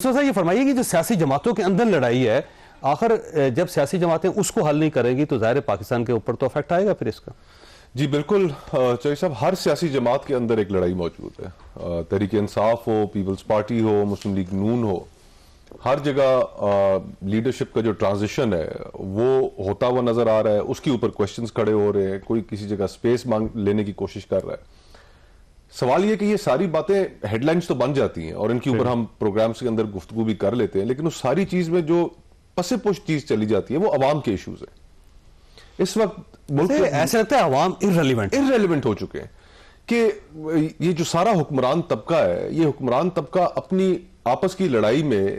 साहब ये फरमाइए कि जो सियासी जमातों के अंदर लड़ाई है, आखिर जब सियासी जमातें उसको हल नहीं करेंगी तो ज़ाहिर पाकिस्तान के ऊपर तो अफेक्ट आएगा फिर इसका। जी बिल्कुल चौधरी साहब, हर सियासी जमात के अंदर एक लड़ाई मौजूद है। तहरीक इंसाफ हो, पीपल्स पार्टी हो, मुस्लिम लीग नून हो, हर जगह लीडरशिप का जो ट्रांजिशन है वो होता हुआ नजर आ रहा है। उसके ऊपर क्वेश्चंस खड़े हो रहे हैं, कोई किसी जगह स्पेस मांग लेने की कोशिश कर रहा है। सवाल ये कि ये सारी बातें हेडलाइंस तो बन जाती हैं और इनके ऊपर हम प्रोग्राम्स के अंदर गुफ्तगू भी कर लेते हैं, लेकिन उस सारी चीज में जो पसे पुश चीज चली जाती है वो अवाम के इश्यूज है। इस वक्त मुल्क ऐसा लगता है अवाम इररेलेवेंट हो चुके हैं कि ये जो सारा हुक्मरान तबका है, ये हुक्मरान तबका अपनी आपस की लड़ाई में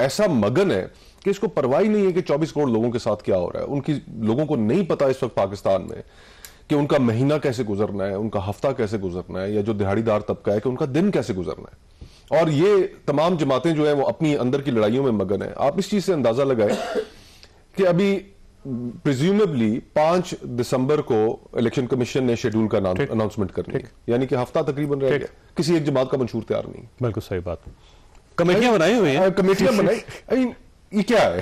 ऐसा मगन है कि इसको परवाह ही नहीं है कि 24 करोड़ लोगों के साथ क्या हो रहा है। उनकी लोगों को नहीं पता इस वक्त पाकिस्तान में कि उनका महीना कैसे गुजरना है, उनका हफ्ता कैसे गुजरना है, या जो दिहाड़ीदार तबका है कि उनका दिन कैसे गुजरना है। और ये तमाम जमातें जो है वो अपनी अंदर की लड़ाइयों में मगन है। आप इस चीज से अंदाजा लगाए कि अभी प्रिज्यूमेबली 5 दिसंबर को इलेक्शन कमीशन ने शेड्यूल का अनाउंसमेंट करनी है, यानी कि हफ्ता तकरीबन रह गया। किसी एक जमात का मंशूर तैयार नहीं। बिल्कुल सही बात। कमेटियां बनाई हुई हैं, कमेटियां बनाई, ये क्या है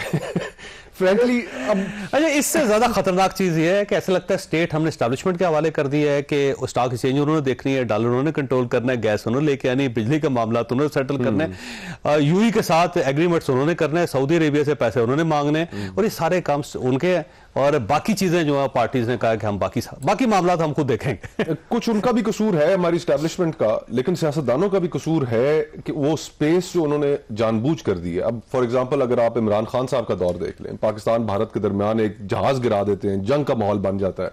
फ्रैंकली। अब अच्छा, इससे ज्यादा खतरनाक चीज ये है कि ऐसा लगता है स्टेट हमने एस्टैब्लिशमेंट के हवाले कर दिया है कि स्टॉक एक्सचेंज उन्होंने देखनी है, डॉलर उन्होंने कंट्रोल करना है, गैस उन्होंने लेके आनी है, बिजली का मामला उन्होंने सेटल करना है, यूएई के साथ एग्रीमेंट्स उन्होंने करना है, सऊदी अरेबिया से पैसे उन्होंने मांगने हैं, और ये सारे काम उनके हैं। और बाकी चीजें जो है पार्टीज ने कहा कि हम बाकी मामला हम खुद देखेंगे। कुछ उनका भी कसूर है हमारी स्टैब्लिशमेंट का, लेकिन सियासतदानों का भी कसूर है कि वो स्पेस जो उन्होंने जानबूझ कर दी है। अब फॉर एग्जांपल अगर आप इमरान खान साहब का दौर देख लें, पाकिस्तान भारत के दरमियान एक जहाज गिरा देते हैं, जंग का माहौल बन जाता है,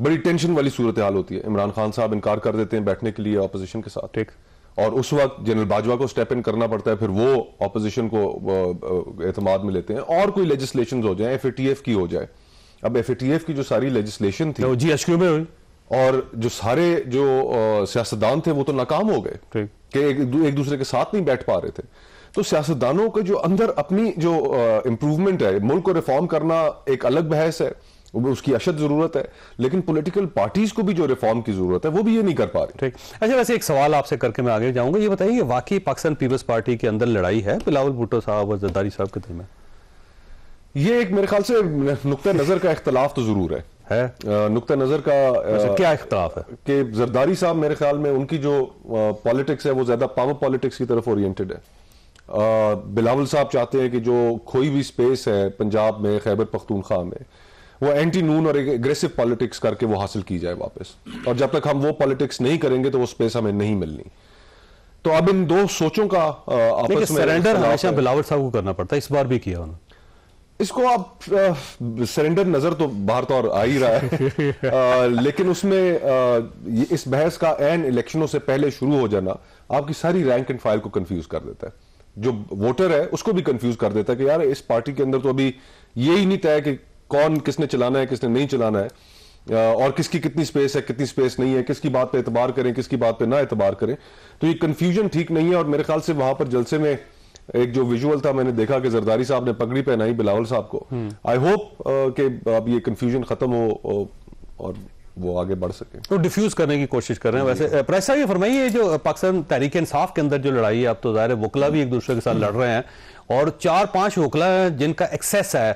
बड़ी टेंशन वाली सूरत हाल होती है। इमरान खान साहब इनकार कर देते हैं बैठने के लिए ऑपोजिशन के साथ, ठीक, और उस वक्त जनरल बाजवा को स्टेप इन करना पड़ता है, फिर वो ऑपोजिशन को एतमाद में लेते हैं और कोई लेजिस्लेशन हो जाए, FATF की हो जाए। अब FATF की जो सारी लेजिस्लेशन थी GHQ में हुई, और जो सारे जो सियासतदान थे वो तो नाकाम हो गए कि एक दूसरे के साथ नहीं बैठ पा रहे थे। तो सियासतदानों के जो अंदर अपनी जो इंप्रूवमेंट है, मुल्क को रिफॉर्म करना एक अलग बहस है, उसकी अशद जरूरत है, लेकिन पॉलिटिकल पार्टीज को भी जो रिफॉर्म की जरूरत है वो भी ये नहीं कर पा रही। ठीक। अच्छा, वैसे एक सवाल आपसे करके मैं आगे जाऊंगा, ये बताइए वाकई पाकिस्तान पीपल्स पार्टी के अंदर लड़ाई है बिलावल भुट्टो साहब और जरदारी साहब के दरमियान? ये एक मेरे ख्याल से नुक्ता नजर का इख्तलाफ तो जरूर है। नुक्ता नजर का क्या इख्तलाफ है कि जरदारी साहब मेरे ख्याल में उनकी जो पॉलिटिक्स है वो ज्यादा पावर पॉलिटिक्स की तरफ ओरिएंटेड है। बिलावल साहब चाहते हैं कि जो खोई हुई स्पेस है पंजाब में, खैबर पख्तूनख्वा में, वो एंटी नून और एग्रेसिव पॉलिटिक्स करके वो हासिल की जाए वापस, और जब तक हम वो पॉलिटिक्स नहीं करेंगे तो वो स्पेस हमें नहीं मिलनी। तो अब इन दो सोचों का आपस में सरेंडर हमेशा बिलावल साहब को करना पड़ता है, इस बार भी किया उन्होंने। इसको आप सरेंडर नजर तो बाहर तो और आ ही रहा है लेकिन उसमें इस बहस का एन इलेक्शनों से पहले शुरू हो जाना आपकी सारी रैंक एंड फाइल को कंफ्यूज कर देता है। जो वोटर है उसको भी कंफ्यूज कर देता है कि यार इस पार्टी के अंदर तो अभी यही नहीं तय कि कौन किसने चलाना है, किसने नहीं चलाना है, और किसकी कितनी स्पेस है, कितनी स्पेस नहीं है, किसकी बात पे एतबार करें, किसकी बात पे ना एतबार करें। तो ये कंफ्यूजन ठीक नहीं है। और मेरे ख्याल से वहां पर जलसे में एक जो विजुअल था, मैंने देखा कि जरदारी साहब ने पगड़ी पहनाई बिलावल साहब को। आई होप कि अब ये कंफ्यूजन खत्म हो और वो आगे बढ़ सके। तो डिफ्यूज करने की कोशिश कर रहे हैं। वैसे प्रेस साहब ये फरमाइए, जो पाकिस्तान तहरीक इंसाफ के अंदर जो लड़ाई है, अब तो ज़ाहिर है वकला भी एक दूसरे के साथ लड़ रहे हैं, और 4-5 वकला हैं जिनका एक्सेस है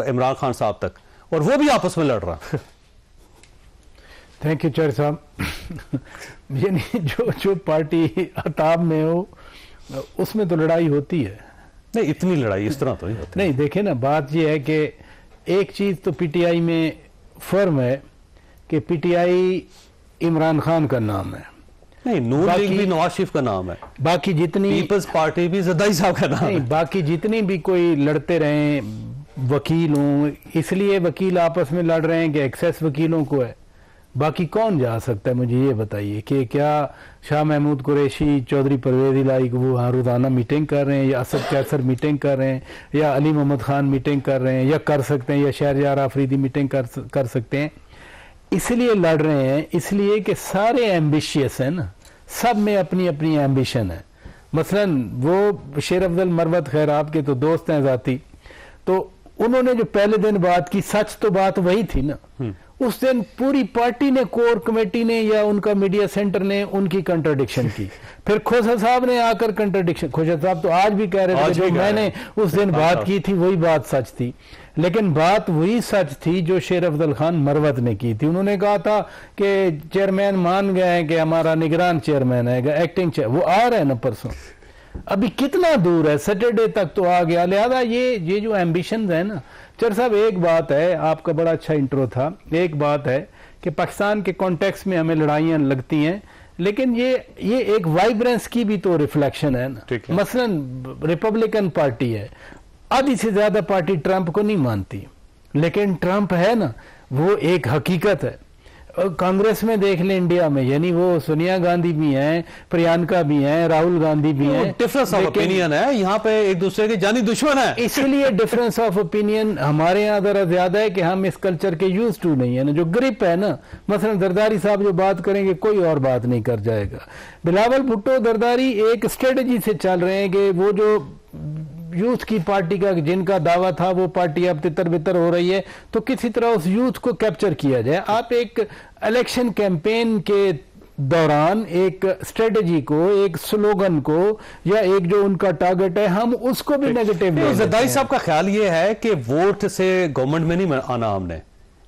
इमरान खान साहब तक, और वो भी आपस में लड़ रहा है। थैंक यू चौधरी साहब। यानी जो पार्टी अताब में हो उसमें तो लड़ाई होती है। नहीं, इतनी लड़ाई इस तरह तो नहीं होती। नहीं, देखे ना, बात यह है कि एक चीज तो PTI में फर्म है कि PTI इमरान खान का नाम है, नहीं, नून लीग भी नवाज शरीफ का नाम है, बाकी जितनी पीपल्स पार्टी भी जरदारी साहब का नाम है, बाकी जितनी भी कोई लड़ते रहे वकील हों, इसलिए वकील आपस में लड़ रहे हैं कि एक्सेस वकीलों को है। बाकी कौन जा सकता है? मुझे ये बताइए कि क्या शाह महमूद कुरैशी, चौधरी परवेज इलाही वो वहाँ रोजाना मीटिंग कर रहे हैं, या असद कैसर मीटिंग कर रहे हैं, या अली मोहम्मद खान मीटिंग कर रहे हैं, या कर सकते हैं, या शहरयार आफरीदी मीटिंग कर सकते हैं? इसलिए लड़ रहे हैं, इसलिए कि सारे एम्बिशियस हैं ना, सब में अपनी अपनी एम्बिशन है। मसलन वो शेर अफजल मरवत, खैर आपके तो दोस्त हैं ज़ाती, तो उन्होंने जो पहले दिन बात की, सच तो बात वही थी ना, उस दिन पूरी पार्टी ने, कोर कमेटी ने या उनका मीडिया सेंटर ने उनकी कंट्राडिक्शन की। फिर खोसा साहब ने आकर कंट्राडिक्शन, खोसा साहब तो आज भी कह रहे थे जो मैंने उस दिन बात की थी वही बात सच थी, लेकिन बात वही सच थी जो शेर अफजल खान मरवत ने की थी। उन्होंने कहा था कि चेयरमैन मान गए हैं कि हमारा निगरान चेयरमैन है, एक्टिंग चेयर, वो आ रहे हैं ना परसों, अभी कितना दूर है, सैटरडे तक तो आ गया। लिहाजा ये जो एम्बिशन है ना, चर साहब एक बात है, आपका बड़ा अच्छा इंट्रो था, एक बात है कि पाकिस्तान के कॉन्टेक्स्ट में हमें लड़ाइयां लगती हैं, लेकिन ये एक वाइब्रेंस की भी तो रिफ्लेक्शन है ना। मसलन रिपब्लिकन पार्टी है, आधी से ज्यादा पार्टी ट्रंप को नहीं मानती, लेकिन ट्रंप है ना, वो एक हकीकत है। कांग्रेस में देख लें इंडिया में, यानी वो सोनिया गांधी भी हैं, प्रियंका भी हैं, राहुल गांधी भी हैं, डिफरेंस ऑफ ओपिनियन है, यहाँ पे एक दूसरे के जानी दुश्मन है, इसलिए डिफरेंस ऑफ ओपिनियन हमारे यहाँ जरा ज्यादा है कि हम इस कल्चर के यूज टू नहीं है ना, जो ग्रिप है ना। मसलन जरदारी साहब जो बात करेंगे कोई और बात नहीं कर जाएगा। बिलावल भुट्टो जरदारी एक स्ट्रेटजी से चल रहे हैं कि वो जो यूथ की पार्टी का जिनका दावा था वो पार्टी अब तितर बितर हो रही है, तो किसी तरह उस यूथ को कैप्चर किया जाए। आप एक इलेक्शन कैंपेन के दौरान एक स्ट्रेटजी को, एक स्लोगन को, या एक जो उनका टारगेट है, हम उसको भी नेगेटिव। जरदारी साहब का ख्याल ये है कि वोट से गवर्नमेंट में नहीं आना हमने,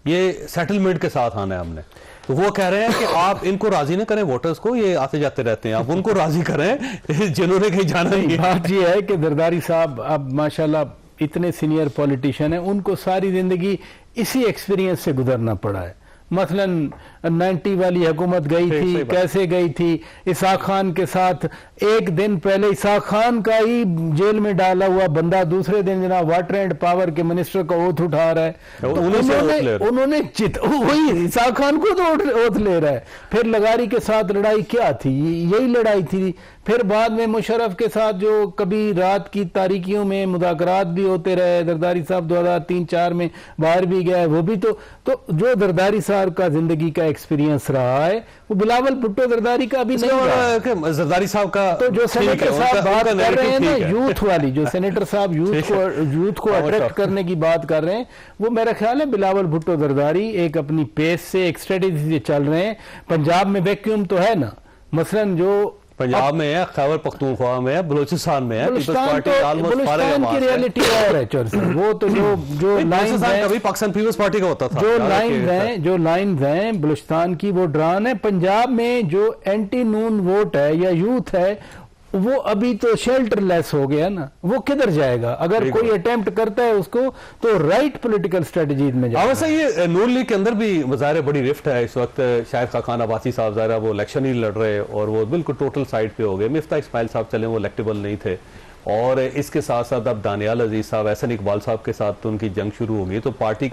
ये सेटलमेंट के साथ आना है हमने। तो वो कह रहे हैं कि आप इनको राजी ना करें, वोटर्स को, ये आते जाते रहते हैं, आप उनको राजी करें जिन्होंने कहीं जाना नहीं। बात ये है कि जरदारी साहब अब माशाल्लाह इतने सीनियर पॉलिटिशियन हैं, उनको सारी जिंदगी इसी एक्सपीरियंस से गुजरना पड़ा है। मसलन 90 वाली हुकूमत गई थी, कैसे गई थी, इसाक खान के साथ एक दिन पहले इसाक खान का ही जेल में डाला हुआ बंदा दूसरे दिन जनाब वाटर एंड पावर के मिनिस्टर का ओथ उठा रहा है, उन्होंने वही इसाक खान को तो ओथ ले रहा है। फिर लगारी के साथ लड़ाई क्या थी, यही लड़ाई थी। फिर बाद में मुशर्रफ के साथ जो कभी रात की तारीकियों में मुज़ाकरात भी होते रहे, जरदारी साहब 2003-4 में बाहर भी गए, वो भी तो जो जरदारी साहब का जिंदगी का एक्सपीरियंस रहा है वो बिलावल भुट्टो जरदारी का भी नहीं रहा। जरदारी साहब का तो जो सेनेटर साहब बात कर रहे हैं ना, यूथ वाली, जो सेनेटर साहब यूथ को अट्रैक्ट करने की बात कर रहे हैं, वो मेरा ख्याल है बिलावल भुट्टो जरदारी एक अपनी पेस से, एक स्ट्रेटेजी से चल रहे हैं। पंजाब में वैक्यूम तो है ना, मसलन जो पंजाब में है, खैबर पख्तूनख्वा में है, बलूचिस्तान में है, बलूचिस्तान की रियलिटी और है चोर साहब। वो तो जो लाइन कभी पाकिस्तान पीपल्स पार्टी का होता था, जो लाइन हैं बलूचिस्तान की, वो ड्रान है। पंजाब में जो एंटी नून वोट है या यूथ है, वो अभी तो शेल्टरलेस हो गया ना, वो किधर जाएगा? अगर कोई अटेम्प्ट करता है उसको, तो राइट पॉलिटिकल स्ट्रेटजी में जाएगा। वैसे ये नून लीग के अंदर भी ज़ाहिर बड़ी रिफ्ट है इस वक्त। शाहिद खान अब्बासी साहब ज़ाहिर वो इलेक्शन ही लड़ रहे और वो बिल्कुल टोटल साइड पे हो गए। मिफ्ता इस्माइल साहब चले, वो इलेक्टेबल नहीं थे, और इसके साथ साथ अब दानियाल अजीज साहब, एहसन इकबाल साहब के साथ तो उनकी जंग शुरू हो गई। तो पार्टी के